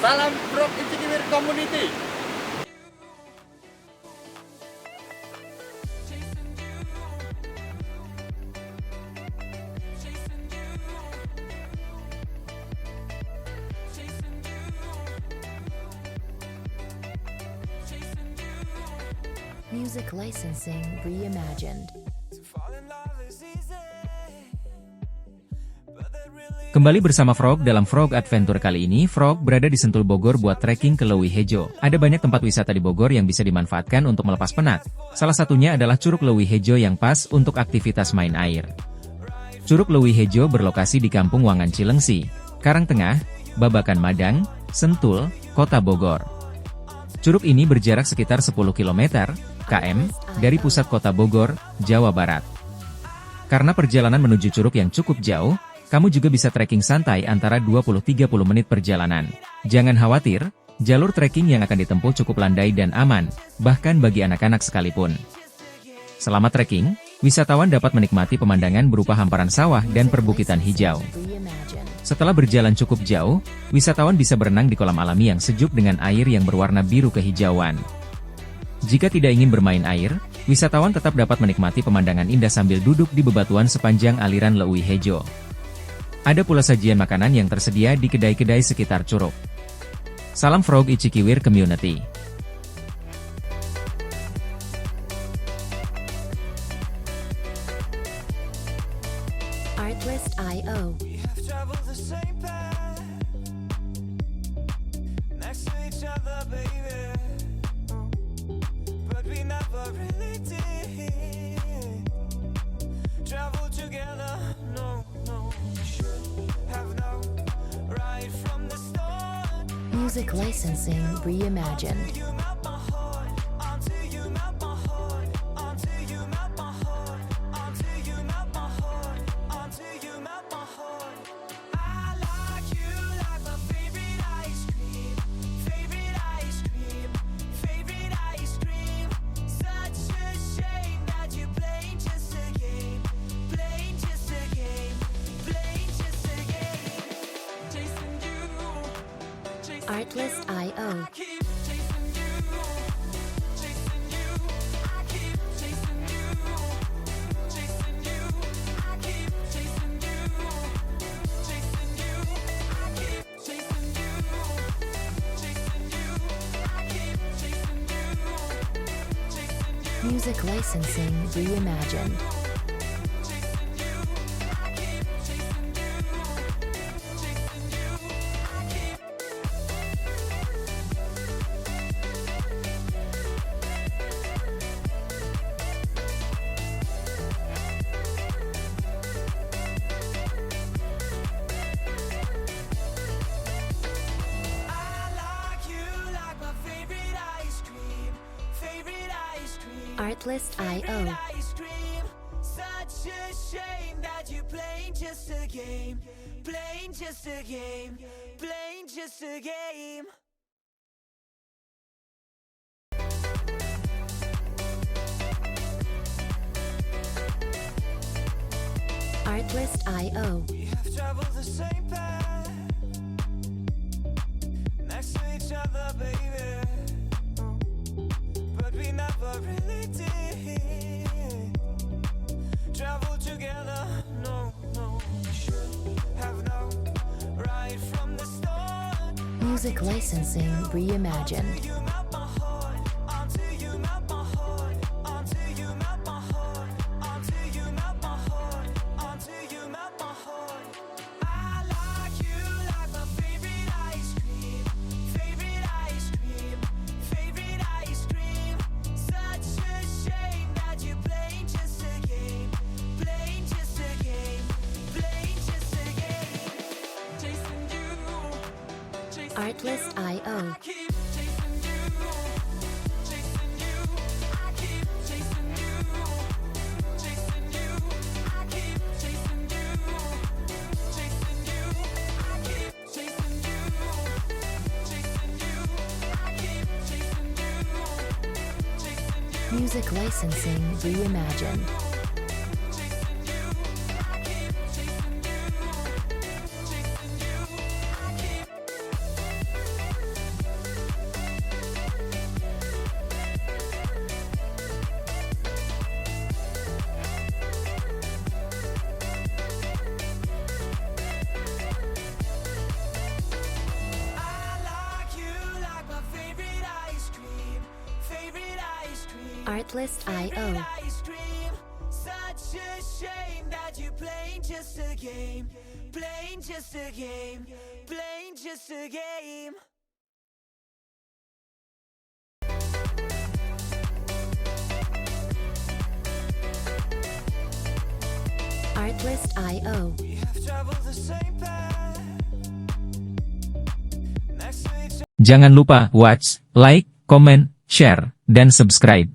Salam Vroogh Adventure Community. Music licensing reimagined. Kembali bersama Vroogh dalam Vroogh Adventure kali ini. Vroogh berada di Sentul Bogor buat trekking ke Leuwihejo. Ada banyak tempat wisata di Bogor yang bisa dimanfaatkan untuk melepas penat. Salah satunya adalah Curug Leuwi Hejo yang pas untuk aktivitas main air. Curug Leuwi Hejo berlokasi di Kampung Wangan Cileungsi, Karang Tengah, Babakan Madang, Sentul, Kota Bogor. Curug ini berjarak sekitar 10 km dari pusat Kota Bogor, Jawa Barat. Karena perjalanan menuju curug yang cukup jauh, kamu juga bisa trekking santai antara 20-30 menit perjalanan. Jangan khawatir, jalur trekking yang akan ditempuh cukup landai dan aman, bahkan bagi anak-anak sekalipun. Selama trekking, wisatawan dapat menikmati pemandangan berupa hamparan sawah dan perbukitan hijau. Setelah berjalan cukup jauh, wisatawan bisa berenang di kolam alami yang sejuk dengan air yang berwarna biru kehijauan. Jika tidak ingin bermain air, wisatawan tetap dapat menikmati pemandangan indah sambil duduk di bebatuan sepanjang aliran Leuwihejo. Ada pula sajian makanan yang tersedia di kedai-kedai sekitar curug. Salam Vroogh Adventure Community. Artlist.io. Music licensing reimagined. Artlist.io. Music licensing reimagined. Artlist.io. Such a shame that you're playing just a game, playing just a game, playing just a game. Artlist.io. We have traveled the same path, next to each other, baby. But we never really did travel together, no, no. We should have known right from the start. Music licensing reimagined. You melt my heart, until you melt my heart, until you melt my heart, until you melt my heart, until you melt my heart. I like you like my favorite ice cream, favorite ice cream, favorite ice cream. Such a shame that you're playing just a game, playing just a game, playing just a game. Chasing you, chasing Artlist.io. I keep chasing you, chasing you. I keep chasing you, chasing you. I keep chasing you, chasing you. I keep chasing you, chasing you. I keep chasing you, chasing you. Music licensing reimagined. Artlist.io. ice cream. Such a shame that you're playing just a game. Playing just a game. Playing just a game. Artlist.io. We have traveled the same path. Next to each Jangan lupa watch, like, comment, share, dan subscribe.